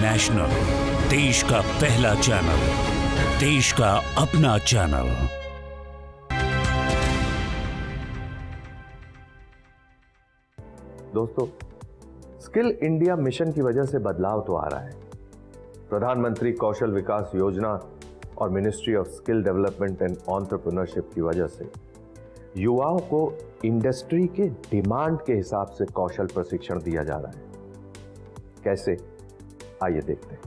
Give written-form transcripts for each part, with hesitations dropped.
National, देश का पहला चैनल, देश का अपना चैनल। दोस्तों, स्किल इंडिया मिशन की वजह से बदलाव तो आ रहा है। प्रधानमंत्री कौशल विकास योजना और ministry of skill development and entrepreneurship की वजह से युवाओं को इंडस्ट्री के डिमांड के हिसाब से कौशल प्रशिक्षण दिया जा रहा है। कैसे, आइए देखते हैं।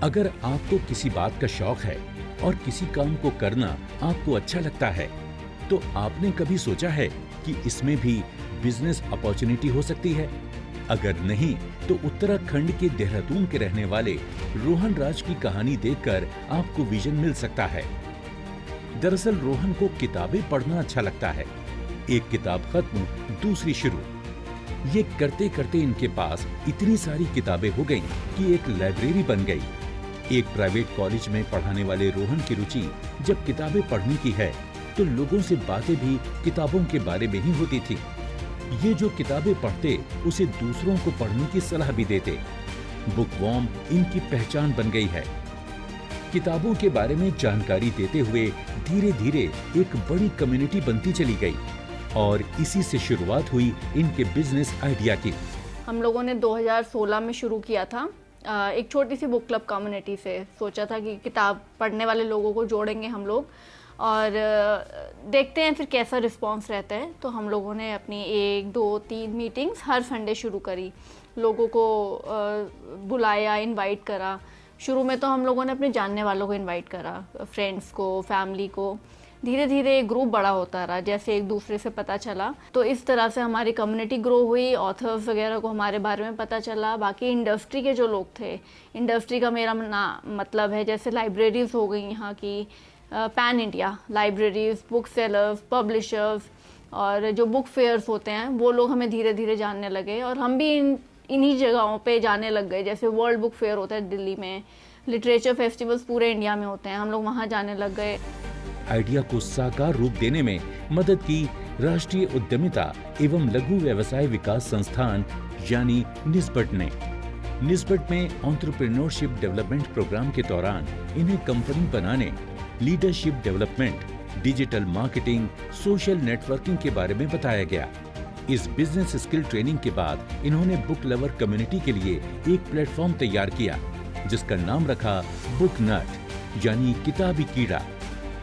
अगर आपको किसी बात का शौक है और किसी काम को करना आपको अच्छा लगता है, तो आपने कभी सोचा है कि इसमें भी बिजनेस अपॉर्चुनिटी हो सकती है? अगर नहीं, तो उत्तराखंड के देहरादून के रहने वाले रोहन राज की कहानी देखकर आपको विजन मिल सकता है। दरअसल रोहन को किताबें पढ़ना अच्छा लगता है। एक किताब खत्म, दूसरी शुरू। ये करते करते इनके पास इतनी सारी किताबें हो गईं कि एक लाइब्रेरी बन गई। एक प्राइवेट कॉलेज में पढ़ाने वाले रोहन की रुचि जब किताबें पढ़ने की है, तो लोगों से बातें भी किताबों के बारे में ही होती थी। ये जो किताबें पढ़ते, उसे दूसरों को पढ़ने की सलाह भी देते। बुकवॉर्म इनकी पहचान बन गई है। किताबों के बारे में जानकारी देते हुए धीरे धीरे एक बड़ी कम्युनिटी बनती चली गई और इसी से शुरुआत हुई इनके बिजनेस आइडिया की। हम लोगों ने 2016 में शुरू किया था। एक छोटी सी बुक क्लब कम्युनिटी से सोचा था कि किताब पढ़ने वाले लोगों को जोड़ेंगे हम लोग और देखते हैं फिर कैसा रिस्पांस रहता है। तो हम लोगों ने अपनी 1, 2, 3 मीटिंग्स हर संडे शुरू करी, लोगों को बुलाया, इनवाइट करा। शुरू में तो हम लोगों ने अपने जानने वालों को इनवाइट करा, फ्रेंड्स को, फैमिली को। धीरे धीरे ग्रुप बड़ा होता रहा, जैसे एक दूसरे से पता चला, तो इस तरह से हमारी कम्युनिटी ग्रो हुई। ऑथर्स वगैरह को हमारे बारे में पता चला। बाकी इंडस्ट्री के जो लोग थे, इंडस्ट्री का मेरा मतलब है जैसे लाइब्रेरीज हो गई यहाँ की, pan India libraries, book sellers, publishers और जो बुक फेयर्स होते हैं, वो लोग हमें धीरे धीरे जानने लगे और हम भी इन्हीं जगहों पे जाने लग गए। जैसे वर्ल्ड बुक फेयर होता है दिल्ली में, लिटरेचर फेस्टिवल्स पूरे इंडिया में होते हैं, हम लोग वहाँ जाने लग गए। आइडिया को साकार रूप देने में मदद की राष्ट्रीय उद्यमिता एवं लघु व्यवसाय विकास संस्थान यानी निस्बट ने। निस्बट में एंटरप्रेन्योरशिप डेवलपमेंट प्रोग्राम के दौरान इन्हें कंपनी बनाने, leadership development, digital marketing, social networking के बारे में बताया गया। इस बिजनेस स्किल ट्रेनिंग के बाद इन्होंने बुक लवर कम्युनिटी के लिए एक प्लेटफॉर्म तैयार किया, जिसका नाम रखा बुक नट यानी किताबी कीड़ा।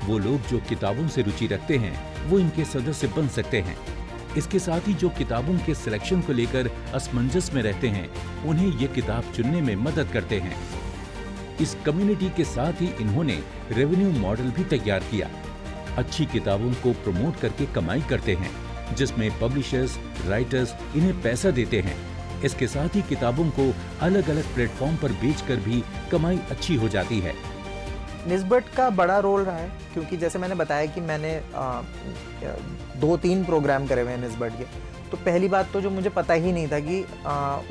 वो लोग जो किताबों से रुचि रखते हैं, वो इनके सदस्य बन सकते हैं। इसके साथ ही जो किताबों के सिलेक्शन को लेकर असमंजस में रहते हैं, उन्हें ये किताब चुनने में मदद करते हैं। इस कम्युनिटी के साथ ही इन्होंने रेवेन्यू मॉडल भी तैयार किया। अच्छी किताबों को प्रमोट करके कमाई करते हैं, जिसमें पब्लिशर्स, राइटर्स इन्हें पैसा देते हैं। इसके साथ ही किताबों को अलग अलग प्लेटफॉर्म पर बेचकर भी कमाई अच्छी हो जाती है। निस्बट का बड़ा रोल रहा है, क्योंकि जैसे मैंने बताया कि मैंने 2-3 प्रोग्राम करे हुए हैं निस्बट के। तो पहली बात तो जो मुझे पता ही नहीं था कि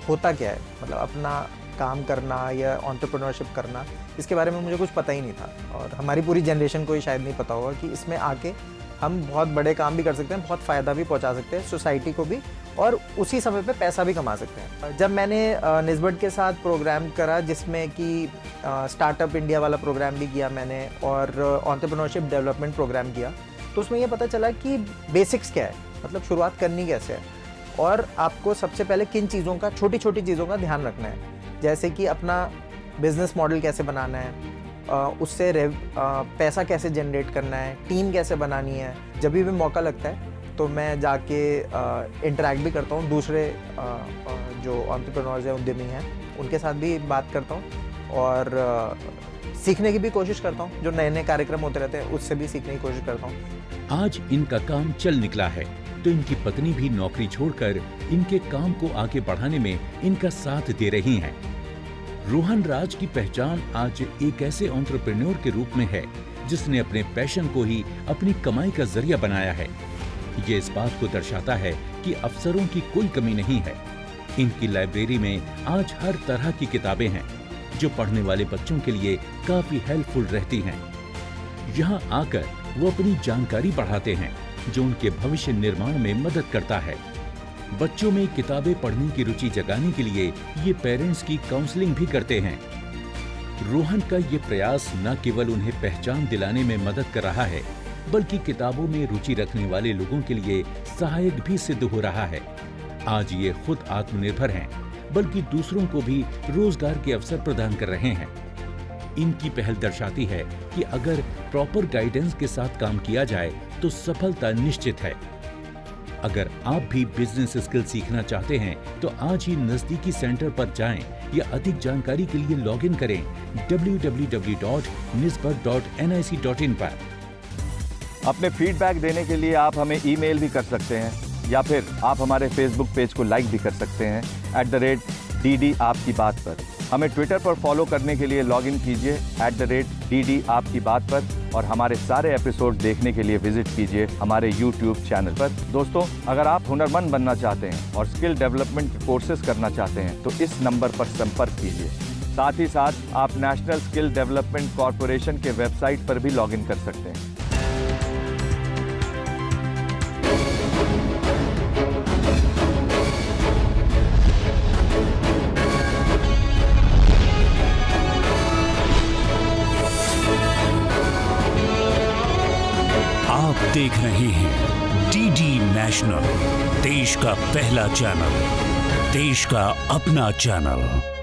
होता क्या है, मतलब अपना काम करना या एंटरप्रेन्योरशिप करना, इसके बारे में मुझे कुछ पता ही नहीं था। और हमारी पूरी जनरेशन को ही शायद नहीं पता होगा कि इसमें आके हम बहुत बड़े काम भी कर सकते हैं, बहुत फ़ायदा भी पहुंचा सकते हैं सोसाइटी को भी, और उसी समय पे पैसा भी कमा सकते हैं। जब मैंने निस्बट के साथ प्रोग्राम करा, जिसमें कि स्टार्टअप इंडिया वाला प्रोग्राम भी किया मैंने और एंटरप्रेन्योरशिप डेवलपमेंट प्रोग्राम किया, तो उसमें ये पता चला कि बेसिक्स क्या है, मतलब शुरुआत करनी कैसे है और आपको सबसे पहले किन चीज़ों का, छोटी छोटी चीज़ों का ध्यान रखना है। जैसे कि अपना बिजनेस मॉडल कैसे बनाना है, उससे पैसा कैसे जनरेट करना है, टीम कैसे बनानी है। जब भी मौका लगता है तो मैं जाके इंटरेक्ट भी करता हूँ, दूसरे जो एंटरप्रेन्योर्स हैं, उद्यमी हैं, उनके साथ भी बात करता हूँ और सीखने की भी कोशिश करता हूँ। जो नए नए कार्यक्रम होते रहते हैं, उससे भी सीखने की कोशिश करता हूँ। आज इनका काम चल निकला है, तो इनकी पत्नी भी नौकरी छोड़कर इनके काम को आगे बढ़ाने में इनका साथ दे रही हैं। रोहन राज की पहचान आज एक ऐसे एंटरप्रेन्योर के रूप में है जिसने अपने पैशन को ही अपनी कमाई का जरिया बनाया है। ये इस बात को दर्शाता है कि अवसरों की कोई कमी नहीं है। इनकी लाइब्रेरी में आज हर तरह की किताबें हैं जो पढ़ने वाले बच्चों के लिए काफी हेल्पफुल रहती हैं। यहाँ आकर वो अपनी जानकारी बढ़ाते हैं जो उनके भविष्य निर्माण में मदद करता है। बच्चों में किताबें पढ़ने की रुचि जगाने के लिए ये पेरेंट्स की काउंसलिंग भी करते हैं। रोहन का ये प्रयास न केवल उन्हें पहचान दिलाने में मदद कर रहा है, बल्कि किताबों में रुचि रखने वाले लोगों के लिए सहायक भी सिद्ध हो रहा है। आज ये खुद आत्मनिर्भर हैं, बल्कि दूसरों को भी रोजगार के अवसर प्रदान कर रहे हैं। इनकी पहल दर्शाती है कि अगर प्रॉपर गाइडेंस के साथ काम किया जाए तो सफलता निश्चित है। अगर आप भी बिजनेस स्किल सीखना चाहते हैं तो आज ही नजदीकी सेंटर पर जाएं या अधिक जानकारी के लिए लॉगिन करें www.nisbat.nic.in पर। अपने फीडबैक देने के लिए आप हमें ईमेल भी कर सकते हैं या फिर आप हमारे फेसबुक पेज को लाइक भी कर सकते हैं @DD आपकी बात पर। हमें ट्विटर पर फॉलो करने के लिए लॉगिन कीजिए @DD आपकी बात पर और हमारे सारे एपिसोड देखने के लिए विजिट कीजिए हमारे YouTube चैनल पर। दोस्तों, अगर आप हुनरमंद बनना चाहते हैं और स्किल डेवलपमेंट के कोर्सेज करना चाहते हैं तो इस नंबर पर संपर्क कीजिए। साथ ही साथ आप नेशनल स्किल डेवलपमेंट कॉरपोरेशन के वेबसाइट पर भी लॉगिन कर सकते हैं। आप देख रहे हैं DD नेशनल, देश का पहला चैनल, देश का अपना चैनल।